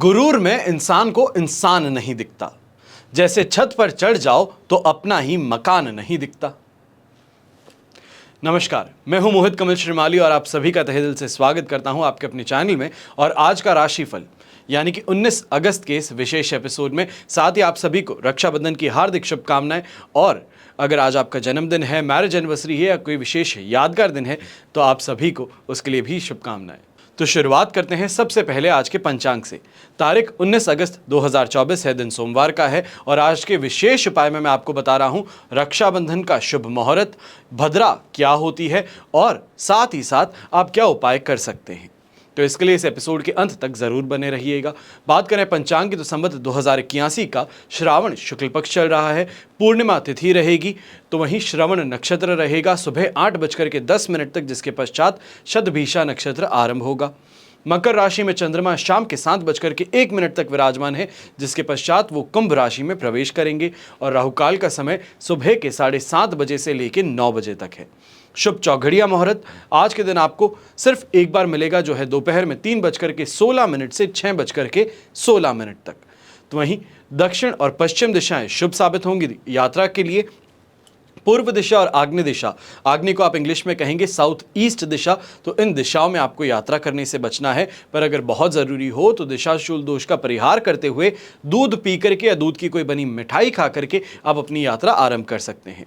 गुरूर में इंसान को इंसान नहीं दिखता, जैसे छत पर चढ़ जाओ तो अपना ही मकान नहीं दिखता। नमस्कार, मैं हूं मोहित कमल श्रीमाली और आप सभी का तहे दिल से स्वागत करता हूं आपके अपने चैनल में। और आज का राशिफल यानी कि 19 अगस्त के इस विशेष एपिसोड में साथ ही आप सभी को रक्षाबंधन की हार्दिक शुभकामनाएं। और अगर आज आपका जन्मदिन है, मैरिज एनिवर्सरी है या कोई विशेष यादगार दिन है तो आप सभी को उसके लिए भी शुभकामनाएं। तो शुरुआत करते हैं सबसे पहले आज के पंचांग से। तारीख 19 अगस्त 2024 है, दिन सोमवार का है। और आज के विशेष उपाय में मैं आपको बता रहा हूं रक्षाबंधन का शुभ मुहूर्त, भद्रा क्या होती है और साथ ही साथ आप क्या उपाय कर सकते हैं। तो इसके लिए इस एपिसोड के अंत तक जरूर बने रहिएगा। बात करें पंचांग की तो संवत 2081 का श्रावण शुक्ल पक्ष चल रहा है, पूर्णिमा तिथि रहेगी। तो वहीं श्रवण नक्षत्र रहेगा सुबह 8:10 तक, जिसके पश्चात शतभिषा नक्षत्र आरंभ होगा। मकर राशि में चंद्रमा शाम के 7:01 तक विराजमान है, जिसके पश्चात वो कुंभ राशि में प्रवेश करेंगे। और राहुकाल का समय सुबह के 7:30 बजे से लेकर 9 बजे तक है। शुभ चौघड़िया मुहूर्त आज के दिन आपको सिर्फ एक बार मिलेगा, जो है दोपहर में 3:16 से 6:16 तक। तो वहीं दक्षिण और पश्चिम दिशाएं शुभ साबित होंगी यात्रा के लिए। पूर्व दिशा और आग्नेय दिशा, आग्नेय को आप इंग्लिश में कहेंगे साउथ ईस्ट दिशा, तो इन दिशाओं में आपको यात्रा करने से बचना है। पर अगर बहुत ज़रूरी हो तो दिशाशूल दोष का परिहार करते हुए दूध पी करके या दूध की कोई बनी मिठाई खा करके आप अपनी यात्रा आरंभ कर सकते हैं।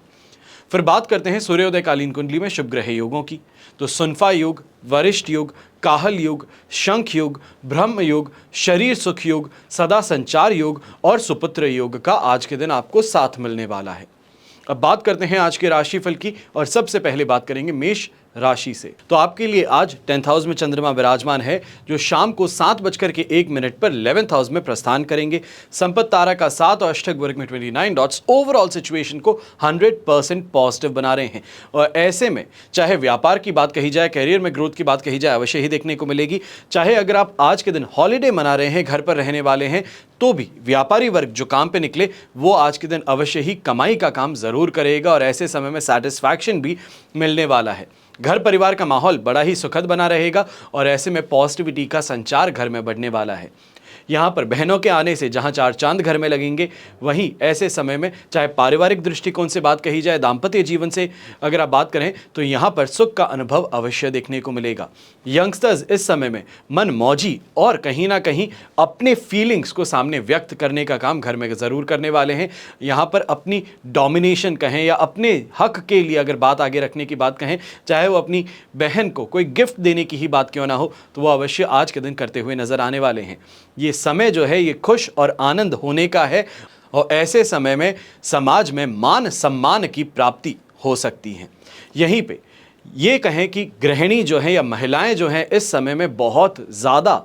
फिर बात करते हैं सूर्योदय कालीन कुंडली में शुभ ग्रह योगों की। तो सुनफा योग, वरिष्ठ योग, काहल योग, शंख योग, ब्रह्म योग, शरीर सुख योग, सदा संचार योग और सुपुत्र योग का आज के दिन आपको साथ मिलने वाला है। अब बात करते हैं आज के राशिफल की और सबसे पहले बात करेंगे मेष राशि से। तो आपके लिए आज 10th हाउस में चंद्रमा विराजमान है, जो शाम को 7:01 पर 11th हाउस में प्रस्थान करेंगे। संपत्ति तारा का 7 और अष्टक वर्ग में 29 डॉट्स ओवरऑल सिचुएशन को 100% पॉजिटिव बना रहे हैं। और ऐसे में चाहे व्यापार की बात कही जाए, करियर में ग्रोथ की बात कही जाए, अवश्य ही देखने को मिलेगी। चाहे अगर आप आज के दिन हॉलीडे मना रहे हैं, घर पर रहने वाले हैं, तो भी व्यापारी वर्ग जो काम पे निकले वो आज के दिन अवश्य ही कमाई का काम जरूर करेगा। और ऐसे समय में सेटिस्फैक्शन भी मिलने वाला है। घर परिवार का माहौल बड़ा ही सुखद बना रहेगा और ऐसे में पॉजिटिविटी का संचार घर में बढ़ने वाला है। यहाँ पर बहनों के आने से जहाँ चार चांद घर में लगेंगे, वहीं ऐसे समय में चाहे पारिवारिक दृष्टिकोण से बात कही जाए, दाम्पत्य जीवन से अगर आप बात करें तो यहाँ पर सुख का अनुभव अवश्य देखने को मिलेगा। यंगस्टर्स इस समय में मन मौजी और कहीं ना कहीं अपने फीलिंग्स को सामने व्यक्त करने का काम घर में ज़रूर करने वाले हैं। यहाँ पर अपनी डोमिनेशन कहें या अपने हक के लिए अगर बात आगे रखने की बात कहें, चाहे वो अपनी बहन को कोई गिफ्ट देने की ही बात क्यों ना हो, तो वो अवश्य आज के दिन करते हुए नजर आने वाले हैं। ये समय जो है ये खुश और आनंद होने का है और ऐसे समय में समाज में मान सम्मान की प्राप्ति हो सकती है। यहीं पे ये कहें कि गृहिणी जो है या महिलाएं जो हैं इस समय में बहुत ज़्यादा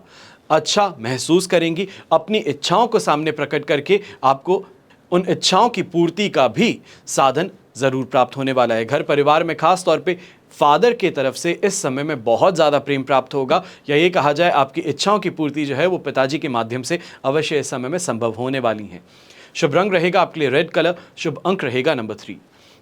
अच्छा महसूस करेंगी। अपनी इच्छाओं को सामने प्रकट करके आपको उन इच्छाओं की पूर्ति का भी साधन ज़रूर प्राप्त होने वाला है। घर परिवार में खास तौर पे फादर के तरफ से इस समय में बहुत ज़्यादा प्रेम प्राप्त होगा, या ये कहा जाए आपकी इच्छाओं की पूर्ति जो है वो पिताजी के माध्यम से अवश्य इस समय में संभव होने वाली है। शुभ रंग रहेगा आपके लिए रेड कलर, शुभ अंक रहेगा नंबर 3।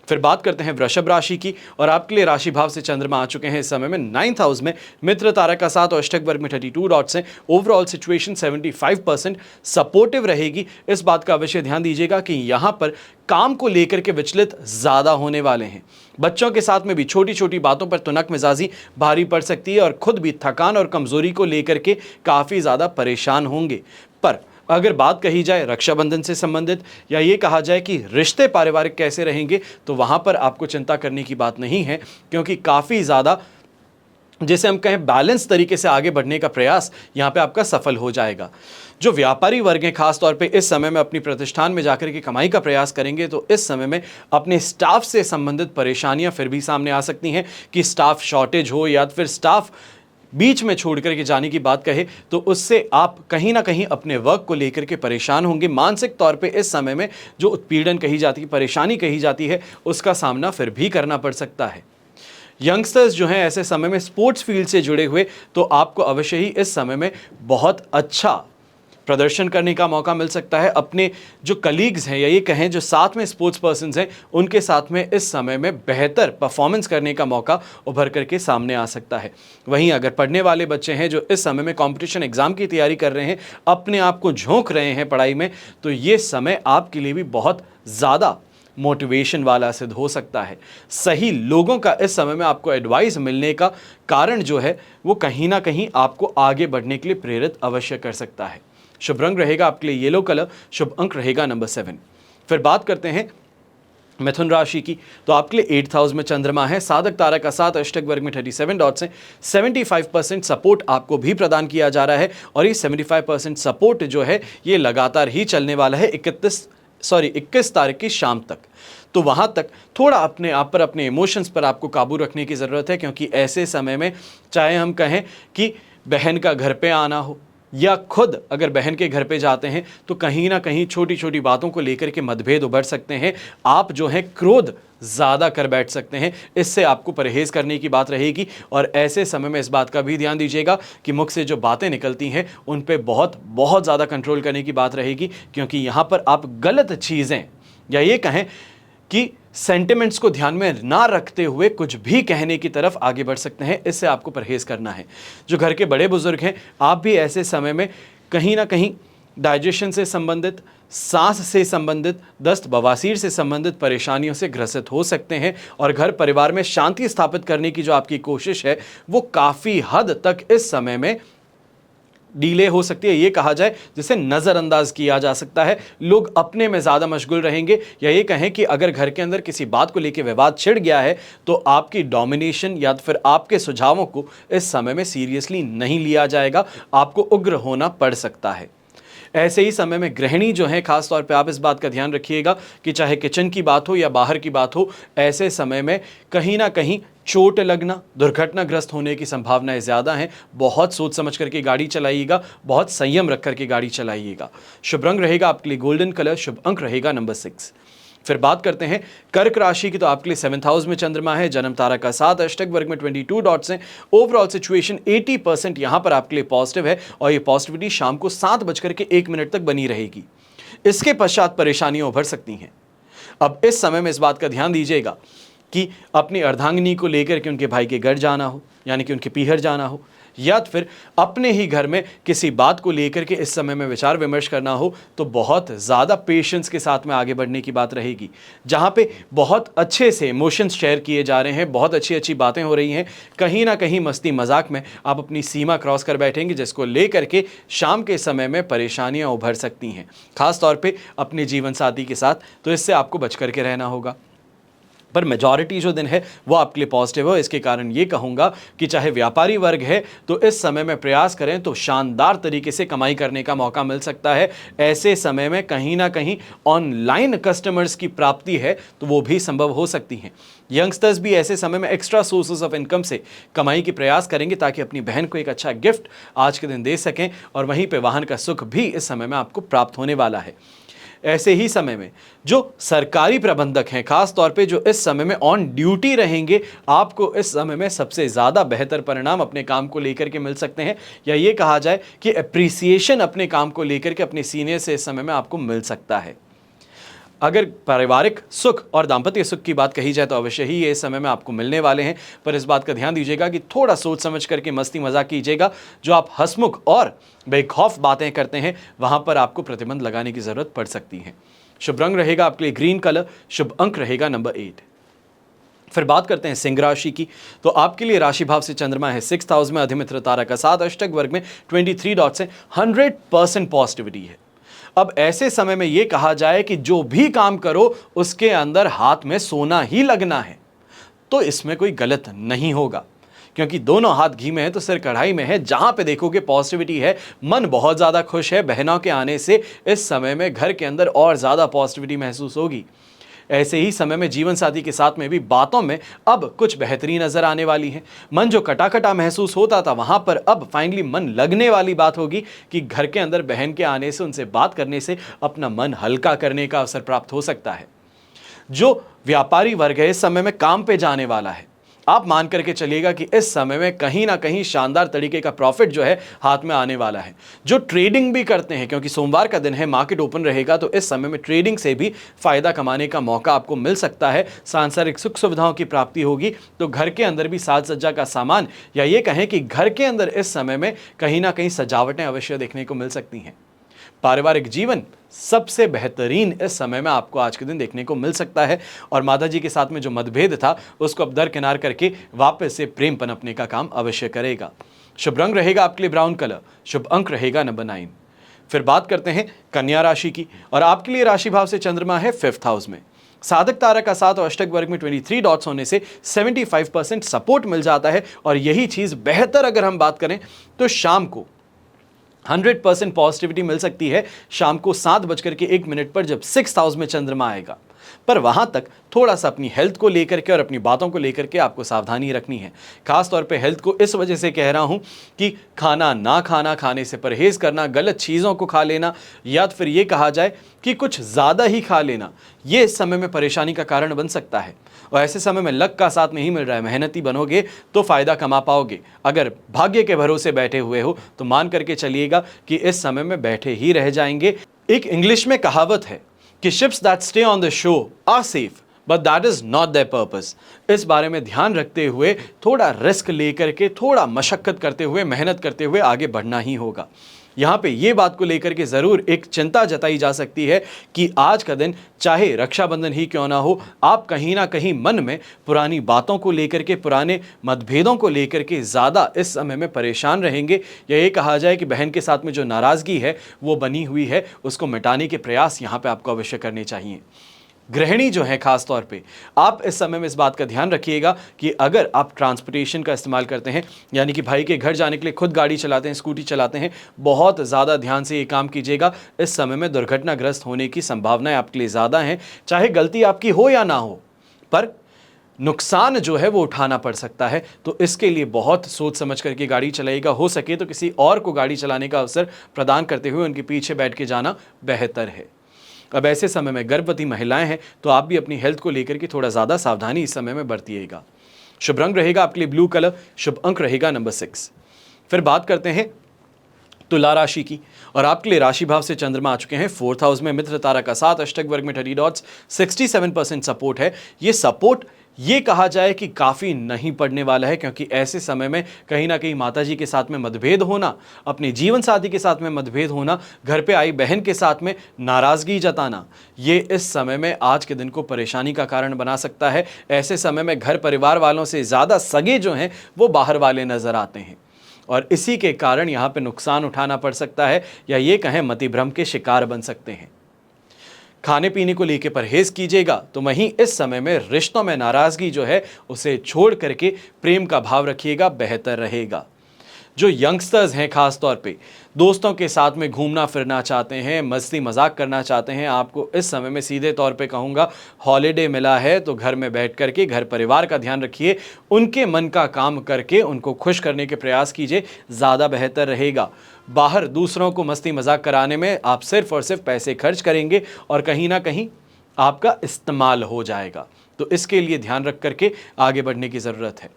फिर बात करते हैं वृषभ राशि की और आपके लिए राशि भाव से चंद्रमा आ चुके हैं इस समय में 9th हाउस में। मित्र तारा का 7 और अष्टक वर्ग में 32 डॉट्स हैं। ओवरऑल सिचुएशन 75% सपोर्टिव रहेगी। इस बात का अवश्य ध्यान दीजिएगा कि यहाँ पर काम को लेकर के विचलित ज़्यादा होने वाले हैं। बच्चों के साथ में भी छोटी छोटी बातों पर तुनक मिजाजी भारी पड़ सकती है और खुद भी थकान और कमज़ोरी को लेकर के काफ़ी ज़्यादा परेशान होंगे। पर अगर बात कही जाए रक्षाबंधन से संबंधित या ये कहा जाए कि रिश्ते पारिवारिक कैसे रहेंगे, तो वहाँ पर आपको चिंता करने की बात नहीं है, क्योंकि काफ़ी ज़्यादा जैसे हम कहें बैलेंस तरीके से आगे बढ़ने का प्रयास यहाँ पे आपका सफल हो जाएगा। जो व्यापारी वर्ग हैं खास तौर पे इस समय में अपनी प्रतिष्ठान में जाकर के कमाई का प्रयास करेंगे, तो इस समय में अपने स्टाफ से संबंधित परेशानियाँ फिर भी सामने आ सकती हैं कि स्टाफ शॉर्टेज हो या फिर स्टाफ बीच में छोड़ करके जाने की बात कहे, तो उससे आप कहीं ना कहीं अपने वर्क को लेकर के परेशान होंगे। मानसिक तौर पे इस समय में जो उत्पीड़न कही जाती है, परेशानी कही जाती है, उसका सामना फिर भी करना पड़ सकता है। यंगस्टर्स जो हैं ऐसे समय में स्पोर्ट्स फील्ड से जुड़े हुए, तो आपको अवश्य ही इस समय में बहुत अच्छा प्रदर्शन करने का मौका मिल सकता है। अपने जो कलीग्स हैं या ये कहें जो साथ में स्पोर्ट्स पर्सन्स हैं उनके साथ में इस समय में बेहतर परफॉर्मेंस करने का मौका उभर करके सामने आ सकता है। वहीं अगर पढ़ने वाले बच्चे हैं जो इस समय में कंपटीशन एग्जाम की तैयारी कर रहे हैं, अपने आप को झोंक रहे हैं पढ़ाई में, तो ये समय आपके लिए भी बहुत ज़्यादा मोटिवेशन वाला सिद्ध हो सकता है। सही लोगों का इस समय में आपको एडवाइस मिलने का कारण जो है वो कहीं ना कहीं आपको आगे बढ़ने के लिए प्रेरित अवश्य कर सकता है। शुभ रंग रहेगा आपके लिए येलो कलर, शुभ अंक रहेगा नंबर 7। फिर बात करते हैं मिथुन राशि की, तो आपके लिए 8th हाउस में चंद्रमा है, साधक तारा का साथ, अष्टक वर्ग में 37 डॉट्स हैं। 75% सपोर्ट आपको भी प्रदान किया जा रहा है और ये 75% सपोर्ट जो है ये लगातार ही चलने वाला है 21 तारीख की शाम तक। तो वहाँ तक थोड़ा अपने आप पर, अपने इमोशंस पर आपको काबू रखने की ज़रूरत है, क्योंकि ऐसे समय में चाहे हम कहें कि बहन का घर पे आना हो या खुद अगर बहन के घर पे जाते हैं तो कहीं ना कहीं छोटी छोटी बातों को लेकर के मतभेद उभर सकते हैं। आप जो है क्रोध ज़्यादा कर बैठ सकते हैं, इससे आपको परहेज़ करने की बात रहेगी। और ऐसे समय में इस बात का भी ध्यान दीजिएगा कि मुख से जो बातें निकलती हैं उन पे बहुत बहुत ज़्यादा कंट्रोल करने की बात रहेगी, क्योंकि यहाँ पर आप गलत चीज़ें या ये कहें कि सेंटिमेंट्स को ध्यान में ना रखते हुए कुछ भी कहने की तरफ आगे बढ़ सकते हैं। इससे आपको परहेज़ करना है। जो घर के बड़े बुजुर्ग हैं, आप भी ऐसे समय में कहीं ना कहीं डाइजेशन से संबंधित, सांस से संबंधित, दस्त बवासीर से संबंधित परेशानियों से ग्रसित हो सकते हैं और घर परिवार में शांति स्थापित करने की जो आपकी कोशिश है वो काफ़ी हद तक इस समय में डीले हो सकती है। ये कहा जाए जिसे नज़रअंदाज किया जा सकता है। लोग अपने में ज़्यादा मशगूल रहेंगे, या ये कहें कि अगर घर के अंदर किसी बात को लेकर विवाद छिड़ गया है तो आपकी डोमिनेशन या फिर आपके सुझावों को इस समय में सीरियसली नहीं लिया जाएगा, आपको उग्र होना पड़ सकता है। ऐसे ही समय में गृहिणी जो है, खास तौर पे आप इस बात का ध्यान रखिएगा कि चाहे किचन की बात हो या बाहर की बात हो, ऐसे समय में कहीं ना कहीं चोट लगना, दुर्घटनाग्रस्त होने की संभावनाएं ज़्यादा हैं। बहुत सोच समझ करके गाड़ी चलाइएगा, बहुत संयम रख करके गाड़ी चलाइएगा। शुभ रंग रहेगा आपके लिए गोल्डन कलर, शुभ अंक रहेगा नंबर 6। फिर बात करते हैं कर्क राशि की, तो आपके लिए 7th हाउस में चंद्रमा है, जन्म तारा का साथ, अष्टक वर्ग में 22 डॉट्स हैं। ओवरऑल सिचुएशन 80% यहां पर आपके लिए पॉजिटिव है और ये पॉजिटिविटी शाम को 7:01 तक बनी रहेगी। इसके पश्चात परेशानियां उभर सकती हैं। अब इस समय में इस बात का ध्यान दीजिएगा कि अपनी अर्धांगिनी को लेकर के उनके भाई के घर जाना हो, यानी कि उनके पीहर जाना हो, या फिर अपने ही घर में किसी बात को लेकर के इस समय में विचार विमर्श करना हो, तो बहुत ज़्यादा पेशेंस के साथ में आगे बढ़ने की बात रहेगी। जहाँ पे बहुत अच्छे से इमोशंस शेयर किए जा रहे हैं, बहुत अच्छी अच्छी बातें हो रही हैं, कहीं ना कहीं मस्ती मजाक में आप अपनी सीमा क्रॉस कर बैठेंगे, जिसको लेकर के शाम के समय में परेशानियाँ उभर सकती हैं, खास तौर पर अपने जीवन साथी के साथ। तो इससे आपको बच करके रहना होगा। पर मेजॉरिटी जो दिन है वो आपके लिए पॉजिटिव है। इसके कारण ये कहूँगा कि चाहे व्यापारी वर्ग है तो इस समय में प्रयास करें तो शानदार तरीके से कमाई करने का मौका मिल सकता है। ऐसे समय में कहीं ना कहीं ऑनलाइन कस्टमर्स की प्राप्ति है तो वो भी संभव हो सकती हैं। यंगस्टर्स भी ऐसे समय में एक्स्ट्रा सोर्सेज ऑफ इनकम से कमाई की प्रयास करेंगे ताकि अपनी बहन को एक अच्छा गिफ्ट आज के दिन दे सकें, और वहीं पर वाहन का सुख भी इस समय में आपको प्राप्त होने वाला है। ऐसे ही समय में जो सरकारी प्रबंधक हैं, खास तौर पे जो इस समय में ऑन ड्यूटी रहेंगे, आपको इस समय में सबसे ज़्यादा बेहतर परिणाम अपने काम को लेकर के मिल सकते हैं, या ये कहा जाए कि अप्रिसिएशन अपने काम को लेकर के अपने सीनियर से इस समय में आपको मिल सकता है। अगर पारिवारिक सुख और दाम्पत्य सुख की बात कही जाए तो अवश्य ही ये इस समय में आपको मिलने वाले हैं, पर इस बात का ध्यान दीजिएगा कि थोड़ा सोच समझ करके मस्ती मजाक कीजिएगा। जो आप हंसमुख और बेखौफ बातें करते हैं वहां पर आपको प्रतिबंध लगाने की जरूरत पड़ सकती है। शुभ रंग रहेगा आपके लिए ग्रीन कलर, शुभ अंक रहेगा नंबर 8। फिर बात करते हैं सिंह राशि की, तो आपके लिए राशि भाव से चंद्रमा है 6th हाउस में, अधिमित्र तारा का साथ, अष्टक वर्ग में 23 डॉट्स है। 100% पॉजिटिविटी है। अब ऐसे समय में यह कहा जाए कि जो भी काम करो उसके अंदर हाथ में सोना ही लगना है, तो इसमें कोई गलत नहीं होगा, क्योंकि दोनों हाथ घी में है तो सिर कढ़ाई में है। जहां पे देखोगे पॉजिटिविटी है, मन बहुत ज्यादा खुश है। बहनों के आने से इस समय में घर के अंदर और ज्यादा पॉजिटिविटी महसूस होगी। ऐसे ही समय में जीवन साथी के साथ में भी बातों में अब कुछ बेहतरी नजर आने वाली है। मन जो कटा कटा महसूस होता था वहां पर अब फाइनली मन लगने वाली बात होगी कि घर के अंदर बहन के आने से, उनसे बात करने से अपना मन हल्का करने का अवसर प्राप्त हो सकता है। जो व्यापारी वर्ग है इस समय में काम पे जाने वाला है, आप मान करके चलिएगा कि इस समय में कहीं ना कहीं शानदार तरीके का प्रॉफिट जो है हाथ में आने वाला है। जो ट्रेडिंग भी करते हैं, क्योंकि सोमवार का दिन है, मार्केट ओपन रहेगा, तो इस समय में ट्रेडिंग से भी फायदा कमाने का मौका आपको मिल सकता है। सांसारिक सुख सुविधाओं की प्राप्ति होगी। तो घर के अंदर भी साज सज्जा का सामान, या ये कहें कि घर के अंदर इस समय में कहीं ना कहीं सजावटें अवश्य देखने को मिल सकती हैं। पारिवारिक जीवन सबसे बेहतरीन इस समय में आपको आज के दिन देखने को मिल सकता है, और माता जी के साथ में जो मतभेद था उसको अब दरकिनार करके वापस से प्रेम पनपने का काम अवश्य करेगा। शुभ रंग रहेगा आपके लिए ब्राउन कलर, शुभ अंक रहेगा नंबर 9। फिर बात करते हैं कन्या राशि की, और आपके लिए राशि भाव से चंद्रमा है 5th हाउस में। साधक तारा का 7 और अष्टक वर्ग में 23 डॉट्स होने से 75% सपोर्ट मिल जाता है, और यही चीज बेहतर अगर हम बात करें तो शाम को 100% पॉजिटिविटी मिल सकती है। शाम को 7:01 पर जब 6th हाउस में चंद्रमा आएगा, पर वहां तक थोड़ा सा अपनी हेल्थ को लेकर के और अपनी बातों को लेकर के आपको सावधानी रखनी है। खास तौर पे हेल्थ को इस वजह से कह रहा हूं कि खाना ना खाना, खाने से परहेज करना, गलत चीज़ों को खा लेना, या तो फिर ये कहा जाए कि कुछ ज़्यादा ही खा लेना, ये इस समय में परेशानी का कारण बन सकता है। और ऐसे समय में लक का साथ नहीं मिल रहा है, मेहनती बनोगे तो फ़ायदा कमा पाओगे। अगर भाग्य के भरोसे बैठे हुए हो तो मान करके चलिएगा कि इस समय में बैठे ही रह जाएंगे। एक इंग्लिश में कहावत है कि ships that stay on the shore are safe, but that is not their purpose। इस बारे में ध्यान रखते हुए थोड़ा रिस्क लेकर के, थोड़ा मशक्कत करते हुए, मेहनत करते हुए आगे बढ़ना ही होगा। यहाँ पे ये बात को लेकर के ज़रूर एक चिंता जताई जा सकती है कि आज का दिन चाहे रक्षाबंधन ही क्यों ना हो, आप कहीं ना कहीं मन में पुरानी बातों को लेकर के, पुराने मतभेदों को लेकर के ज़्यादा इस समय में परेशान रहेंगे। या ये कहा जाए कि बहन के साथ में जो नाराज़गी है वो बनी हुई है, उसको मिटाने के प्रयास यहाँ पे आपको अवश्य करने चाहिए। गृहिणी जो है, खास तौर पे आप इस समय में इस बात का ध्यान रखिएगा कि अगर आप ट्रांसपोर्टेशन का इस्तेमाल करते हैं, यानी कि भाई के घर जाने के लिए खुद गाड़ी चलाते हैं, स्कूटी चलाते हैं, बहुत ज़्यादा ध्यान से ये काम कीजिएगा। इस समय में दुर्घटनाग्रस्त होने की संभावनाएं आपके लिए ज़्यादा हैं। चाहे गलती आपकी हो या ना हो, पर नुकसान जो है वो उठाना पड़ सकता है। तो इसके लिए बहुत सोच समझ करके गाड़ी चलाइएगा। हो सके तो किसी और को गाड़ी चलाने का अवसर प्रदान करते हुए उनके पीछे बैठ के जाना बेहतर है। अब ऐसे समय में गर्भवती महिलाएं हैं तो आप भी अपनी हेल्थ को लेकर के थोड़ा ज़्यादा सावधानी इस समय में बरतिएगा। शुभ रंग रहेगा आपके लिए ब्लू कलर, शुभ अंक रहेगा नंबर 6। फिर बात करते हैं तुला राशि की, और आपके लिए राशि भाव से चंद्रमा आ चुके हैं 4th हाउस में। मित्र तारा का 7, अष्टक वर्ग में 30 डॉट्स, 67% सपोर्ट है। ये सपोर्ट ये कहा जाए कि काफ़ी नहीं पड़ने वाला है, क्योंकि ऐसे समय में कहीं ना कहीं माताजी के साथ में मतभेद होना, अपने जीवन साथी के साथ में मतभेद होना, घर पे आई बहन के साथ में नाराज़गी जताना, ये इस समय में आज के दिन को परेशानी का कारण बना सकता है। ऐसे समय में घर परिवार वालों से ज़्यादा सगे जो हैं वो बाहर वाले नज़र आते हैं, और इसी के कारण यहाँ पे नुकसान उठाना पड़ सकता है, या ये कहें मतिभ्रम के शिकार बन सकते हैं। खाने पीने को लेकर परहेज कीजिएगा। तो वहीं इस समय में रिश्तों में नाराज़गी जो है उसे छोड़ करके प्रेम का भाव रखिएगा, बेहतर रहेगा। जो यंगस्टर्स हैं, खास तौर पे दोस्तों के साथ में घूमना फिरना चाहते हैं, मस्ती मजाक करना चाहते हैं, आपको इस समय में सीधे तौर पे कहूँगा हॉलीडे मिला है तो घर में बैठ करके घर परिवार का ध्यान रखिए, उनके मन का काम करके उनको खुश करने के प्रयास कीजिए, ज़्यादा बेहतर रहेगा। बाहर दूसरों को मस्ती मजाक कराने में आप सिर्फ और सिर्फ पैसे खर्च करेंगे और कहीं ना कहीं आपका इस्तेमाल हो जाएगा। तो इसके लिए ध्यान रख करके आगे बढ़ने की ज़रूरत है।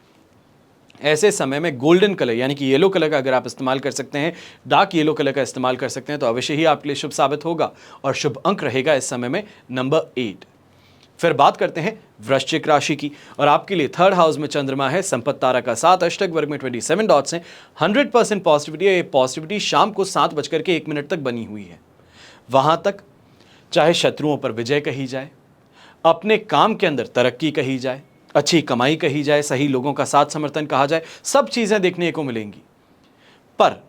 ऐसे समय में गोल्डन कलर यानी कि येलो कलर का अगर आप इस्तेमाल कर सकते हैं, डार्क येलो कलर का इस्तेमाल कर सकते हैं, तो अवश्य ही आपके लिए शुभ साबित होगा। और शुभ अंक रहेगा इस समय में नंबर 8। फिर बात करते हैं वृश्चिक राशि की, और आपके लिए 3rd हाउस में चंद्रमा है, संपत्ति तारा का 7, अष्टक वर्ग में 27 डॉट्स हैं, 100% पॉजिटिविटी है। ये पॉजिटिविटी शाम को 7:01 तक बनी हुई है। वहां तक चाहे शत्रुओं पर विजय कही जाए, अपने काम के अंदर तरक्की कही जाए, अच्छी कमाई कही जाए, सही लोगों का साथ समर्थन कहा जाए, सब चीज़ें देखने को मिलेंगी। पर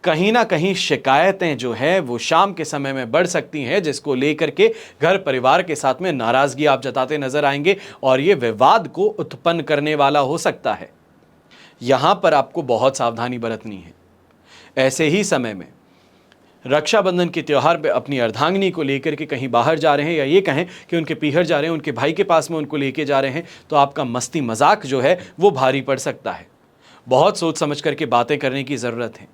कहीं ना कहीं शिकायतें जो है वो शाम के समय में बढ़ सकती हैं, जिसको लेकर के घर परिवार के साथ में नाराज़गी आप जताते नजर आएंगे, और ये विवाद को उत्पन्न करने वाला हो सकता है। यहाँ पर आपको बहुत सावधानी बरतनी है। ऐसे ही समय में रक्षाबंधन के त्यौहार पे अपनी अर्धांगिनी को लेकर के कहीं बाहर जा रहे हैं, या ये कहें कि उनके पीहर जा रहे हैं, उनके भाई के पास में उनको लेके जा रहे हैं, तो आपका मस्ती मजाक जो है वो भारी पड़ सकता है। बहुत सोच समझ करके बातें करने की ज़रूरत है।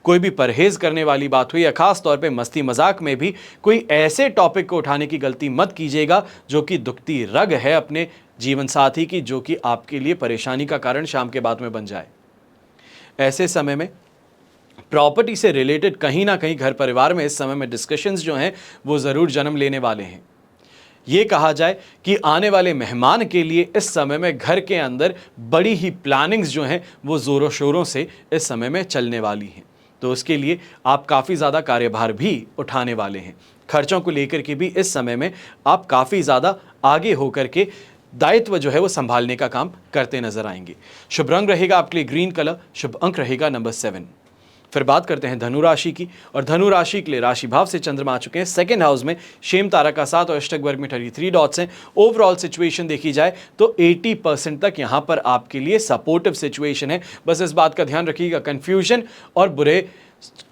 कोई भी परहेज करने वाली बात हुई या खास तौर पे मस्ती मजाक में भी कोई ऐसे टॉपिक को उठाने की गलती मत कीजिएगा जो कि दुखती रग है अपने जीवन साथी की, जो कि आपके लिए परेशानी का कारण शाम के बाद में बन जाए। ऐसे समय में प्रॉपर्टी से रिलेटेड कहीं ना कहीं घर परिवार में इस समय में डिस्कशंस जो हैं वो ज़रूर जन्म लेने वाले हैं। ये कहा जाए कि आने वाले मेहमान के लिए इस समय में घर के अंदर बड़ी ही प्लानिंग्स जो हैं वो ज़ोरों शोरों से इस समय में चलने वाली हैं। तो उसके लिए आप काफ़ी ज़्यादा कार्यभार भी उठाने वाले हैं। खर्चों को लेकर के भी इस समय में आप काफ़ी ज़्यादा आगे होकर के दायित्व जो है वो संभालने का काम करते नजर आएंगे। शुभ रंग रहेगा आपके लिए ग्रीन कलर, शुभ अंक रहेगा नंबर 7। फिर बात करते हैं धनु राशि की, और धनु राशि के लिए राशि भाव से चंद्रमा आ चुके हैं सेकंड हाउस में, शेम तारा का 7 और अष्टक वर्ग में 33 डॉट्स हैं। ओवरऑल सिचुएशन देखी जाए तो 80% तक यहां पर आपके लिए सपोर्टिव सिचुएशन है। बस इस बात का ध्यान रखिएगा, कंफ्यूजन और बुरे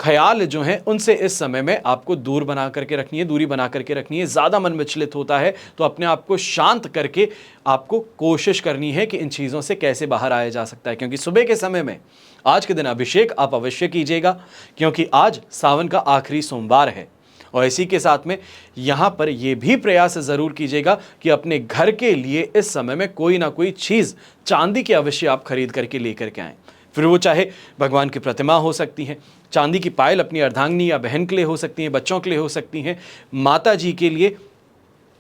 ख्याल जो हैं उनसे इस समय में आपको दूर बना करके रखनी है, दूरी बना करके रखनी है। ज़्यादा मन विचलित होता है तो अपने आप को शांत करके आपको कोशिश करनी है कि इन चीज़ों से कैसे बाहर आया जा सकता है। क्योंकि सुबह के समय में आज के दिन अभिषेक आप अवश्य कीजिएगा, क्योंकि आज सावन का आखिरी सोमवार है। और इसी के साथ में यहाँ पर यह भी प्रयास ज़रूर कीजिएगा कि अपने घर के लिए इस समय में कोई ना कोई चीज़ चांदी की अवश्य आप खरीद करके लेकर के आएँ। फिर वो चाहे भगवान की प्रतिमा हो सकती है, चांदी की पायल अपनी अर्धांगिनी या बहन के लिए हो सकती हैं, बच्चों के लिए हो सकती हैं, माता जी के लिए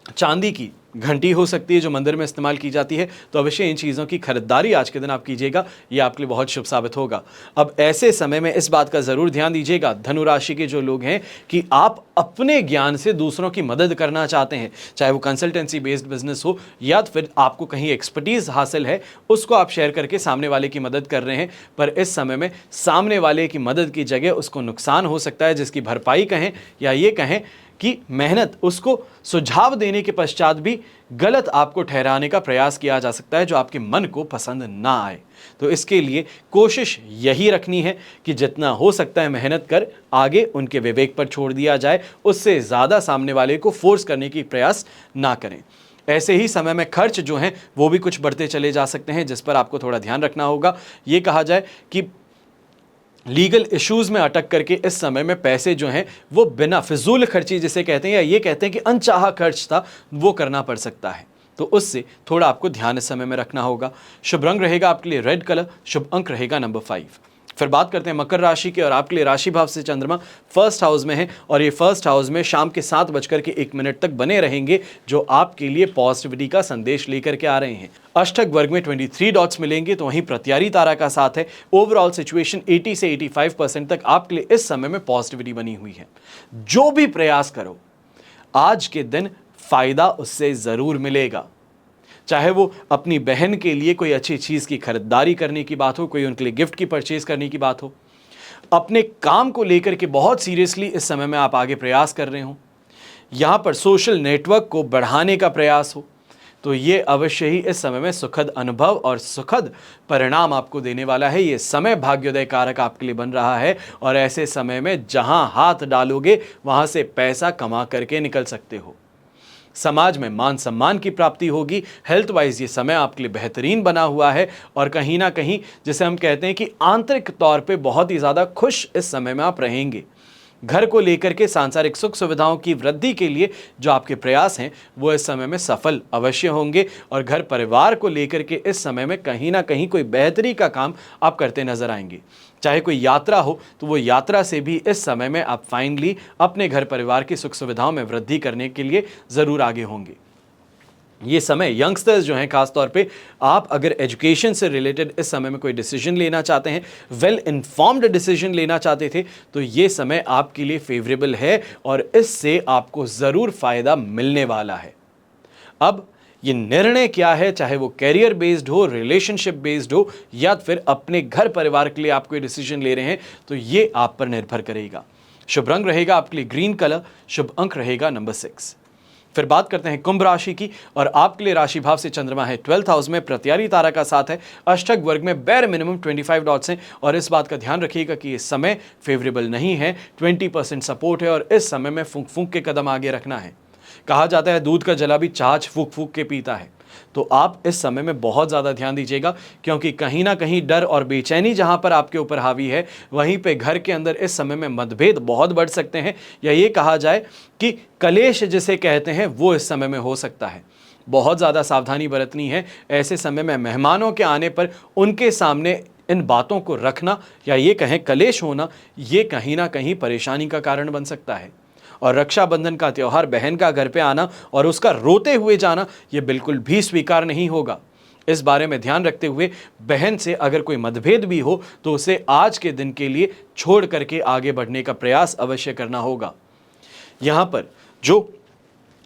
चांदी की घंटी हो सकती है जो मंदिर में इस्तेमाल की जाती है। तो अवश्य इन चीज़ों की खरीदारी आज के दिन आप कीजिएगा, ये आपके लिए बहुत शुभ साबित होगा। अब ऐसे समय में इस बात का ज़रूर ध्यान दीजिएगा धनु राशि के जो लोग हैं कि आप अपने ज्ञान से दूसरों की मदद करना चाहते हैं, चाहे वो कंसल्टेंसी बेस्ड बिजनेस हो या फिर आपको कहीं एक्सपर्टीज़ हासिल है, उसको आप शेयर करके सामने वाले की मदद कर रहे हैं। पर इस समय में सामने वाले की मदद की जगह उसको नुकसान हो सकता है, जिसकी भरपाई कहें या ये कहें कि मेहनत, उसको सुझाव देने के पश्चात भी गलत आपको ठहराने का प्रयास किया जा सकता है जो आपके मन को पसंद ना आए। तो इसके लिए कोशिश यही रखनी है कि जितना हो सकता है मेहनत कर आगे उनके विवेक पर छोड़ दिया जाए, उससे ज़्यादा सामने वाले को फोर्स करने की प्रयास ना करें। ऐसे ही समय में खर्च जो हैं वो भी कुछ बढ़ते चले जा सकते हैं, जिस पर आपको थोड़ा ध्यान रखना होगा। ये कहा जाए कि लीगल इश्यूज़ में अटक करके इस समय में पैसे जो हैं वो बिना फिजूल खर्ची जिसे कहते हैं, या ये कहते हैं कि अनचाहा खर्च था, वो करना पड़ सकता है। तो उससे थोड़ा आपको ध्यान इस समय में रखना होगा। शुभ रंग रहेगा आपके लिए रेड कलर, शुभ अंक रहेगा नंबर 5। फिर बात करते हैं मकर राशि की, और आपके लिए राशि भाव से चंद्रमा फर्स्ट हाउस में है, और ये फर्स्ट हाउस में शाम के 7:01 तक बने रहेंगे, जो आपके लिए पॉजिटिविटी का संदेश लेकर के आ रहे हैं। अष्टक वर्ग में 23 डॉट्स मिलेंगे, तो वहीं प्रत्यारी तारा का साथ है। ओवरऑल सिचुएशन 80 से 85% तक आपके लिए इस समय में पॉजिटिविटी बनी हुई है। जो भी प्रयास करो आज के दिन फायदा उससे ज़रूर मिलेगा, चाहे वो अपनी बहन के लिए कोई अच्छी चीज़ की खरीदारी करने की बात हो, कोई उनके लिए गिफ्ट की परचेज करने की बात हो, अपने काम को लेकर के बहुत सीरियसली इस समय में आप आगे प्रयास कर रहे हो, यहाँ पर सोशल नेटवर्क को बढ़ाने का प्रयास हो, तो ये अवश्य ही इस समय में सुखद अनुभव और सुखद परिणाम आपको देने वाला है। ये समय भाग्योदय कारक आपके लिए बन रहा है, और ऐसे समय में जहाँ हाथ डालोगे वहाँ से पैसा कमा करके निकल सकते हो। समाज में मान सम्मान की प्राप्ति होगी। हेल्थ वाइज ये समय आपके लिए बेहतरीन बना हुआ है, और कहीं ना कहीं जिसे हम कहते हैं कि आंतरिक तौर पे बहुत ही ज़्यादा खुश इस समय में आप रहेंगे। घर को लेकर के सांसारिक सुख सुविधाओं की वृद्धि के लिए जो आपके प्रयास हैं वो इस समय में सफल अवश्य होंगे, और घर परिवार को लेकर के इस समय में कहीं ना कहीं कोई बेहतरी का काम आप करते नजर आएंगे। चाहे कोई यात्रा हो तो वो यात्रा से भी इस समय में आप फाइनली अपने घर परिवार की सुख सुविधाओं में वृद्धि करने के लिए ज़रूर आगे होंगे। ये समय यंगस्टर्स जो हैं, खास तौर पे आप अगर एजुकेशन से रिलेटेड इस समय में कोई डिसीजन लेना चाहते हैं, वेल इन्फॉर्म्ड डिसीजन लेना चाहते थे, तो ये समय आपके लिए फेवरेबल है, और इससे आपको ज़रूर फ़ायदा मिलने वाला है। अब ये निर्णय क्या है, चाहे वो कैरियर बेस्ड हो, रिलेशनशिप बेस्ड हो, या फिर अपने घर परिवार के लिए आप कोई डिसीजन ले रहे हैं, तो ये आप पर निर्भर करेगा। शुभ रंग रहेगा आपके लिए ग्रीन कलर, शुभ अंक रहेगा नंबर 6। फिर बात करते हैं कुंभ राशि की, और आपके लिए राशि भाव से चंद्रमा है 12th हाउस में, प्रत्यारी तारा का साथ है। अष्टक वर्ग में बैर मिनिमम 25 डॉट्स हैं, और इस बात का ध्यान रखिएगा कि ये समय फेवरेबल नहीं है, 20% सपोर्ट है, और इस समय में फूंक फूंक के कदम आगे रखना है। कहा जाता है दूध का जला भी छाछ फूंक फूंक के पीता है। तो आप इस समय में बहुत ज़्यादा ध्यान दीजिएगा, क्योंकि कहीं ना कहीं डर और बेचैनी जहां पर आपके ऊपर हावी है, वहीं पे घर के अंदर इस समय में मतभेद बहुत बढ़ सकते हैं, या ये कहा जाए कि कलेश जिसे कहते हैं वो इस समय में हो सकता है। बहुत ज़्यादा सावधानी बरतनी है। ऐसे समय में मेहमानों के आने पर उनके सामने इन बातों को रखना या ये कहें कलेश होना, ये कहीं ना कहीं परेशानी का कारण बन सकता है। और रक्षाबंधन का त्यौहार बहन का घर पे आना और उसका रोते हुए जाना, ये बिल्कुल भी स्वीकार नहीं होगा। इस बारे में ध्यान रखते हुए बहन से अगर कोई मतभेद भी हो तो उसे आज के दिन के लिए छोड़ करके आगे बढ़ने का प्रयास अवश्य करना होगा। यहाँ पर जो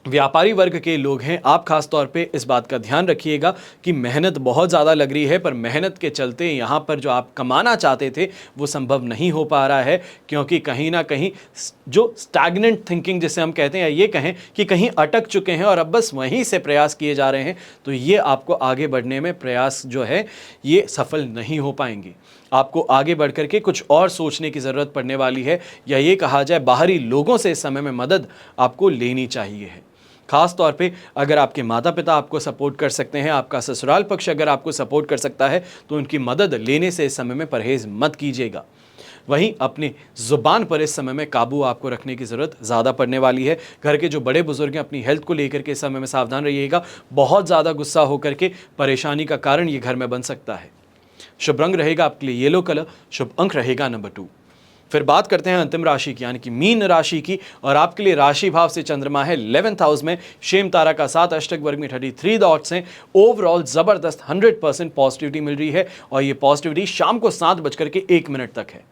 व्यापारी वर्ग के लोग हैं, आप खास तौर पे इस बात का ध्यान रखिएगा कि मेहनत बहुत ज़्यादा लग रही है, पर मेहनत के चलते यहाँ पर जो आप कमाना चाहते थे वो संभव नहीं हो पा रहा है, क्योंकि कहीं ना कहीं जो स्टैग्नेंट थिंकिंग जिसे हम कहते हैं, ये कहें कि कहीं अटक चुके हैं और अब बस वहीं से प्रयास किए जा रहे हैं, तो ये आपको आगे बढ़ने में प्रयास जो है ये सफल नहीं हो पाएंगे। आपको आगे बढ़ करके कुछ और सोचने की ज़रूरत पड़ने वाली है, या ये कहा जाए बाहरी लोगों से इस समय में मदद आपको लेनी चाहिए है। खास तौर पे अगर आपके माता पिता आपको सपोर्ट कर सकते हैं, आपका ससुराल पक्ष अगर आपको सपोर्ट कर सकता है, तो उनकी मदद लेने से इस समय में परहेज़ मत कीजिएगा। वहीं अपनी ज़ुबान पर इस समय में काबू आपको रखने की ज़रूरत ज़्यादा पड़ने वाली है। घर के जो बड़े बुजुर्ग हैं, अपनी हेल्थ को लेकर के इस समय में सावधान रहिएगा। बहुत ज़्यादा गुस्सा होकर के परेशानी का कारण ये घर में बन सकता है। शुभ रंग रहेगा आपके लिए येलो कलर, शुभ अंक रहेगा नंबर 2। फिर बात करते हैं अंतिम राशि की, यानी कि मीन राशि की, और आपके लिए राशि भाव से चंद्रमा है 11th हाउस में, शेम तारा का 7 अष्टक वर्ग में 33 डॉट्स हैं। ओवरऑल जबरदस्त 100% पॉजिटिविटी मिल रही है, और ये पॉजिटिविटी शाम को 7:01 तक है।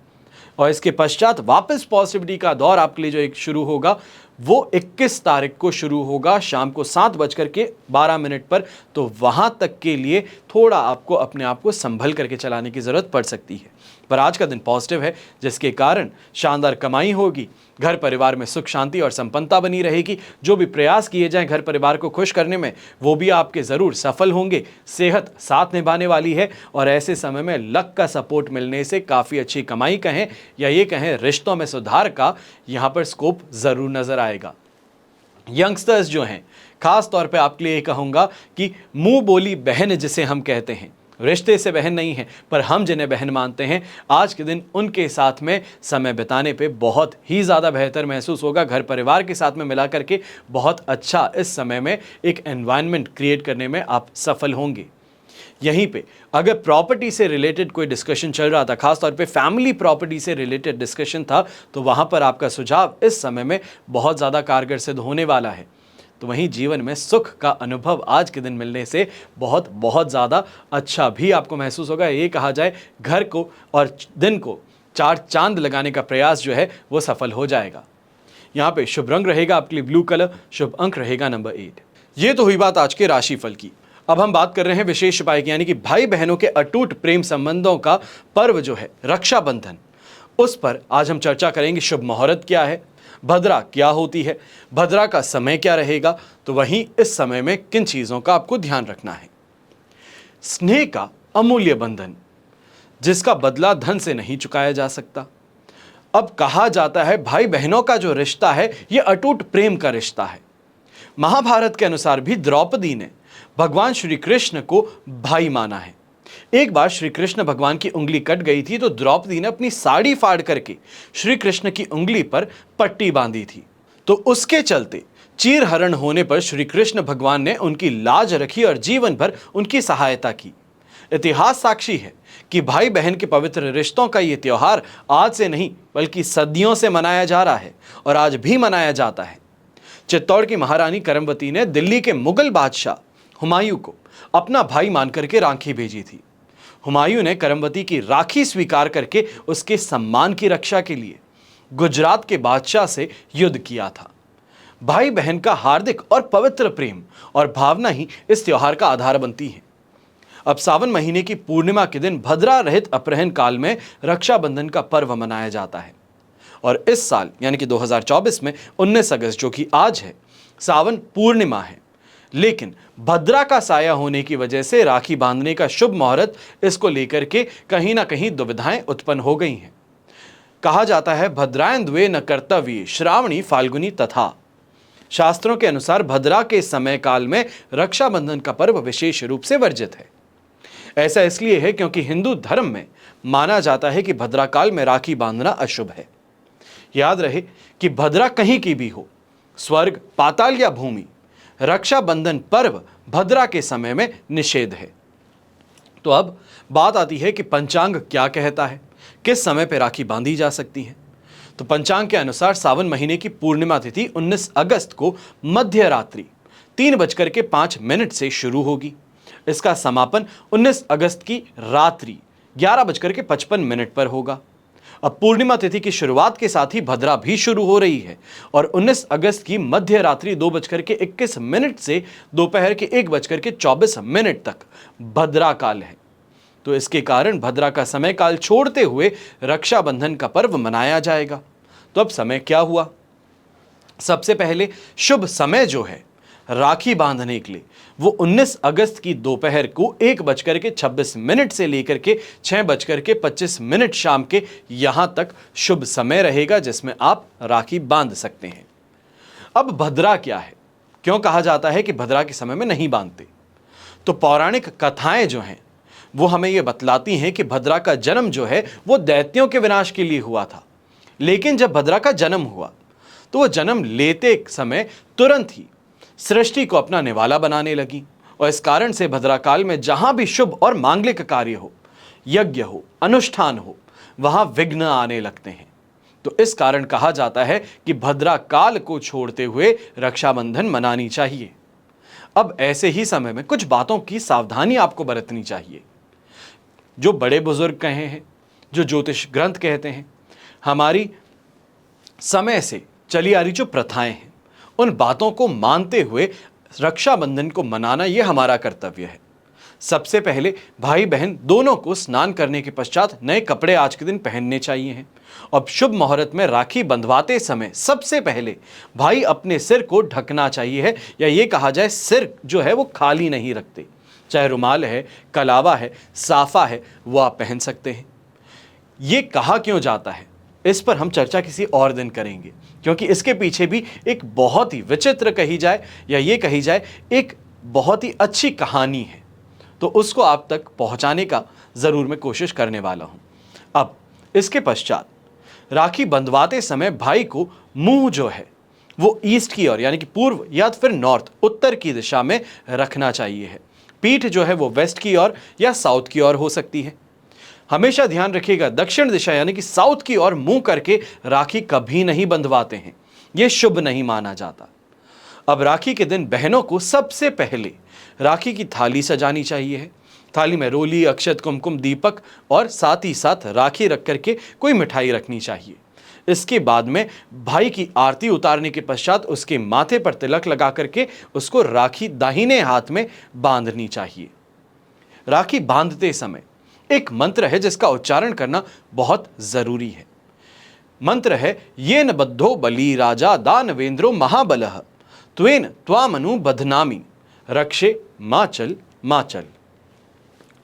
और इसके पश्चात वापस पॉजिटिविटी का दौर आपके लिए जो एक शुरू होगा वो 21 तारीख को शुरू होगा शाम को 7:12 पर। तो वहां तक के लिए थोड़ा आपको अपने आप को संभल करके चलाने की जरूरत पड़ सकती है, पर आज का दिन पॉजिटिव है, जिसके कारण शानदार कमाई होगी, घर परिवार में सुख शांति और संपन्नता बनी रहेगी। जो भी प्रयास किए जाएं घर परिवार को खुश करने में, वो भी आपके ज़रूर सफल होंगे। सेहत साथ निभाने वाली है, और ऐसे समय में लक का सपोर्ट मिलने से काफ़ी अच्छी कमाई कहें या ये कहें रिश्तों में सुधार का यहाँ पर स्कोप ज़रूर नज़र आएगा। यंगस्टर्स जो हैं, खास तौर पे आपके लिए ये कहूँगा कि मुंह बोली बहन जिसे हम कहते हैं, रिश्ते से बहन नहीं है पर हम जिन्हें बहन मानते हैं, आज के दिन उनके साथ में समय बिताने पे बहुत ही ज़्यादा बेहतर महसूस होगा। घर परिवार के साथ में मिला करके बहुत अच्छा इस समय में एक एनवायरनमेंट क्रिएट करने में आप सफल होंगे। यहीं पे अगर प्रॉपर्टी से रिलेटेड कोई डिस्कशन चल रहा था, खासतौर पे फैमिली प्रॉपर्टी से रिलेटेड डिस्कशन था, तो वहाँ पर आपका सुझाव इस समय में बहुत ज़्यादा कारगर सिद्ध होने वाला है। तो वहीं जीवन में सुख का अनुभव आज के दिन मिलने से बहुत बहुत ज़्यादा अच्छा भी आपको महसूस होगा। ये कहा जाए घर को और दिन को 4 चांद लगाने का प्रयास जो है वो सफल हो जाएगा। यहाँ पे शुभ रंग रहेगा आपके लिए ब्लू कलर, शुभ अंक रहेगा नंबर 8। ये तो हुई बात आज के राशिफल की। अब हम बात कर रहे हैं विशेष उपाय की, यानी कि भाई बहनों के अटूट प्रेम संबंधों का पर्व जो है रक्षाबंधन, उस पर आज हम चर्चा करेंगे। शुभ मुहूर्त क्या है, भद्रा क्या होती है, भद्रा का समय क्या रहेगा, तो वहीं इस समय में किन चीज़ों का आपको ध्यान रखना है। स्नेह का अमूल्य बंधन, जिसका बदला धन से नहीं चुकाया जा सकता। अब कहा जाता है भाई बहनों का जो रिश्ता है ये अटूट प्रेम का रिश्ता है। महाभारत के अनुसार भी द्रौपदी ने भगवान श्री कृष्ण को भाई माना है। एक बार श्री कृष्ण भगवान की उंगली कट गई थी, तो द्रौपदी ने अपनी साड़ी फाड़ करके श्री कृष्ण की उंगली पर पट्टी बांधी थी। तो उसके चलते चीरहरण होने पर श्री कृष्ण भगवान ने उनकी लाज रखी और जीवन भर उनकी सहायता की। इतिहास साक्षी है कि भाई बहन के पवित्र रिश्तों का ये त्योहार आज से नहीं बल्कि सदियों से मनाया जा रहा है और आज भी मनाया जाता है। चित्तौड़ की महारानी करमवती ने दिल्ली के मुगल बादशाह हुमायूं को अपना भाई मान करके राखी भेजी थी। हुमायूं ने करमवती की राखी स्वीकार करके उसके सम्मान की रक्षा के लिए गुजरात के बादशाह से युद्ध किया था। भाई बहन का हार्दिक और पवित्र प्रेम और भावना ही इस त्योहार का आधार बनती है। अब सावन महीने की पूर्णिमा के दिन भद्रा रहित अपराह्न काल में रक्षाबंधन का पर्व मनाया जाता है, और इस साल यानी कि 2024 में 19 अगस्त जो कि आज है, सावन पूर्णिमा है, लेकिन भद्रा का साया होने की वजह से राखी बांधने का शुभ मुहूर्त, इसको लेकर के कहीं ना कहीं दुविधाएं उत्पन्न हो गई हैं। कहा जाता है भद्रायन द्वे न कर्तव्ये श्रावणी फाल्गुनी तथा, शास्त्रों के अनुसार भद्रा के समय काल में रक्षाबंधन का पर्व विशेष रूप से वर्जित है। ऐसा इसलिए है क्योंकि हिंदू धर्म में माना जाता है कि भद्रा काल में राखी बांधना अशुभ है। याद रहे कि भद्रा कहीं की भी हो, स्वर्ग, पाताल या भूमि, रक्षाबंधन पर्व भद्रा के समय में निषेध है। तो अब बात आती है कि पंचांग क्या कहता है, किस समय पर राखी बांधी जा सकती है। तो पंचांग के अनुसार सावन महीने की पूर्णिमा तिथि 19 अगस्त को मध्य रात्रि 3:05 से शुरू होगी। इसका समापन 19 अगस्त की रात्रि 11:55 पर होगा। अब पूर्णिमा तिथि की शुरुआत के साथ ही भद्रा भी शुरू हो रही है और 19 अगस्त की मध्य रात्रि 2:21 से दोपहर के 1:24 तक भद्रा काल है। तो इसके कारण भद्रा का समय काल छोड़ते हुए रक्षाबंधन का पर्व मनाया जाएगा। तो अब समय क्या हुआ? सबसे पहले शुभ समय जो है राखी बांधने के लिए वो 19 अगस्त की दोपहर को 1:26 से लेकर के 6:25 शाम के यहां तक शुभ समय रहेगा जिसमें आप राखी बांध सकते हैं। अब भद्रा क्या है, क्यों कहा जाता है कि भद्रा के समय में नहीं बांधते? तो पौराणिक कथाएं जो हैं वो हमें ये बतलाती हैं कि भद्रा का जन्म जो है वो दैत्यों के विनाश के लिए हुआ था। लेकिन जब भद्रा का जन्म हुआ तो वो जन्म लेते समय तुरंत ही सृष्टि को अपना निवाला बनाने लगी और इस कारण से भद्रा काल में जहां भी शुभ और मांगलिक कार्य हो, यज्ञ हो, अनुष्ठान हो, वहां विघ्न आने लगते हैं। तो इस कारण कहा जाता है कि भद्रा काल को छोड़ते हुए रक्षाबंधन मनानी चाहिए। अब ऐसे ही समय में कुछ बातों की सावधानी आपको बरतनी चाहिए। जो बड़े बुजुर्ग कहे हैं, जो ज्योतिष ग्रंथ कहते हैं, हमारी समय से चली आ रही जो प्रथाएं हैं, उन बातों को मानते हुए रक्षाबंधन को मनाना यह हमारा कर्तव्य है। सबसे पहले भाई बहन दोनों को स्नान करने के पश्चात नए कपड़े आज के दिन पहनने चाहिए हैं। अब शुभ मुहूर्त में राखी बंधवाते समय सबसे पहले भाई अपने सिर को ढकना चाहिए है, या ये कहा जाए सिर जो है वो खाली नहीं रखते। चाहे रुमाल है, कलावा है, साफा है, वो आप पहन सकते हैं। ये कहा क्यों जाता है इस पर हम चर्चा किसी और दिन करेंगे, क्योंकि इसके पीछे भी एक बहुत ही विचित्र कही जाए या ये कही जाए एक बहुत ही अच्छी कहानी है। तो उसको आप तक पहुंचाने का ज़रूर मैं कोशिश करने वाला हूं। अब इसके पश्चात राखी बंधवाते समय भाई को मुंह जो है वो ईस्ट की ओर यानी कि पूर्व या फिर नॉर्थ उत्तर की दिशा में रखना चाहिए है। पीठ जो है वो वेस्ट की ओर या साउथ की ओर हो सकती है। हमेशा ध्यान रखिएगा दक्षिण दिशा यानी कि साउथ की ओर मुंह करके राखी कभी नहीं बंधवाते हैं, यह शुभ नहीं माना जाता। अब राखी के दिन बहनों को सबसे पहले राखी की थाली सजानी चाहिए है। थाली में रोली, अक्षत, कुमकुम, दीपक और साथ ही साथ राखी रख करके कोई मिठाई रखनी चाहिए। इसके बाद में भाई की आरती उतारने के पश्चात उसके माथे पर तिलक लगा करके उसको राखी दाहिने हाथ में बांधनी चाहिए। राखी बांधते समय एक मंत्र है जिसका उच्चारण करना बहुत जरूरी है। मंत्र है येन बद्धो बली राजा दानवेंद्रो महाबलः त्वेन त्वामनु बधनामी रक्षे माचल माचल।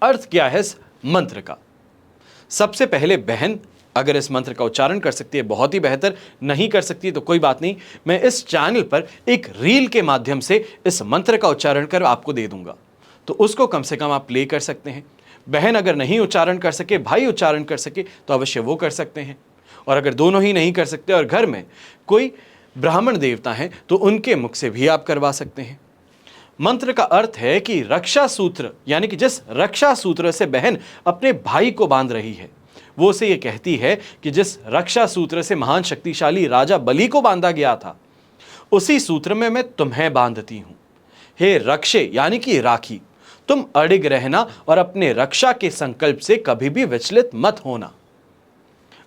अर्थ क्या है इस मंत्र का? सबसे पहले बहन अगर इस मंत्र का उच्चारण कर सकती है बहुत ही बेहतर, नहीं कर सकती तो कोई बात नहीं, मैं इस चैनल पर एक रील के माध्यम से इस मंत्र का उच्चारण कर आपको दे दूंगा, तो उसको कम से कम आप प्ले कर सकते हैं। बहन अगर नहीं उच्चारण कर सके, भाई उच्चारण कर सके तो अवश्य वो कर सकते हैं। और अगर दोनों ही नहीं कर सकते और घर में कोई ब्राह्मण देवता हैं तो उनके मुख से भी आप करवा सकते हैं। मंत्र का अर्थ है कि रक्षा सूत्र यानी कि जिस रक्षा सूत्र से बहन अपने भाई को बांध रही है वो उसे ये कहती है कि जिस रक्षा सूत्र से महान शक्तिशाली राजा बलि को बांधा गया था उसी सूत्र में मैं तुम्हें बांधती हूं। हे रक्षे यानी कि राखी, तुम अडिग रहना और अपने रक्षा के संकल्प से कभी भी विचलित मत होना।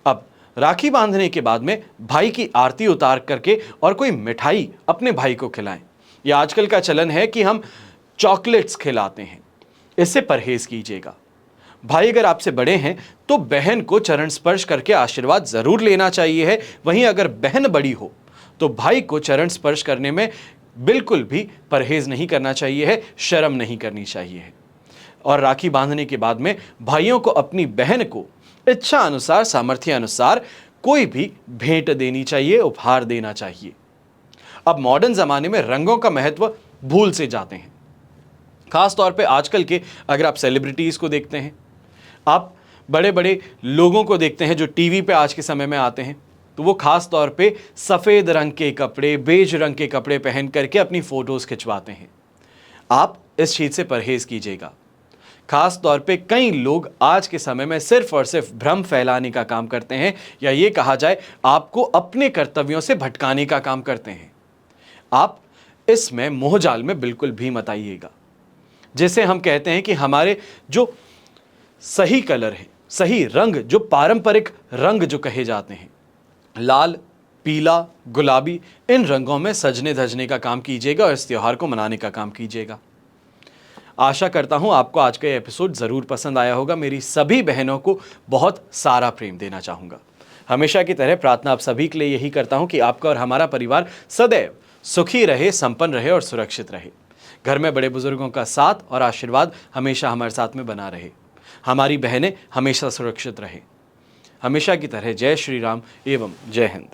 अब राखी बांधने के बाद में भाई की आरती उतार करके और कोई मिठाई अपने भाई को खिलाएं। यह आजकल का चलन है कि हम चॉकलेट्स खिलाते हैं, इससे परहेज कीजिएगा। भाई अगर आपसे बड़े हैं तो बहन को चरण स्पर्श करके आशीर्वाद जरूर लेना चाहिए है। वहीं अगर बहन बड़ी हो तो भाई को चरण स्पर्श करने में बिल्कुल भी परहेज नहीं करना चाहिए है, शर्म नहीं करनी चाहिए है। और राखी बांधने के बाद में भाइयों को अपनी बहन को इच्छा अनुसार, सामर्थ्य अनुसार कोई भी भेंट देनी चाहिए, उपहार देना चाहिए। अब मॉडर्न ज़माने में रंगों का महत्व भूल से जाते हैं। खास तौर पे आजकल के अगर आप सेलिब्रिटीज़ को देखते हैं, आप बड़े बड़े लोगों को देखते हैं जो टीवी पे आज के समय में आते हैं, तो वो खास तौर पे सफ़ेद रंग के कपड़े, बेज रंग के कपड़े पहन करके अपनी फ़ोटोज़ खिंचवाते हैं। आप इस चीज़ से परहेज़ कीजिएगा। खास तौर पे कई लोग आज के समय में सिर्फ और सिर्फ भ्रम फैलाने का काम करते हैं, या ये कहा जाए आपको अपने कर्तव्यों से भटकाने का काम करते हैं। आप इसमें मोहजाल में बिल्कुल भी मत आइएगा। जिसे हम कहते हैं कि हमारे जो सही कलर है, सही रंग, जो पारंपरिक रंग जो कहे जाते हैं, लाल, पीला, गुलाबी, इन रंगों में सजने धजने का काम कीजिएगा और इस त्यौहार को मनाने का काम कीजिएगा। आशा करता हूं आपको आज का ये एपिसोड ज़रूर पसंद आया होगा। मेरी सभी बहनों को बहुत सारा प्रेम देना चाहूँगा। हमेशा की तरह प्रार्थना आप सभी के लिए यही करता हूं कि आपका और हमारा परिवार सदैव सुखी रहे, संपन्न रहे और सुरक्षित रहे। घर में बड़े बुजुर्गों का साथ और आशीर्वाद हमेशा हमारे साथ में बना रहे। हमारी बहनें हमेशा सुरक्षित रहे। हमेशा की तरह जय श्री राम एवं जय हिंद।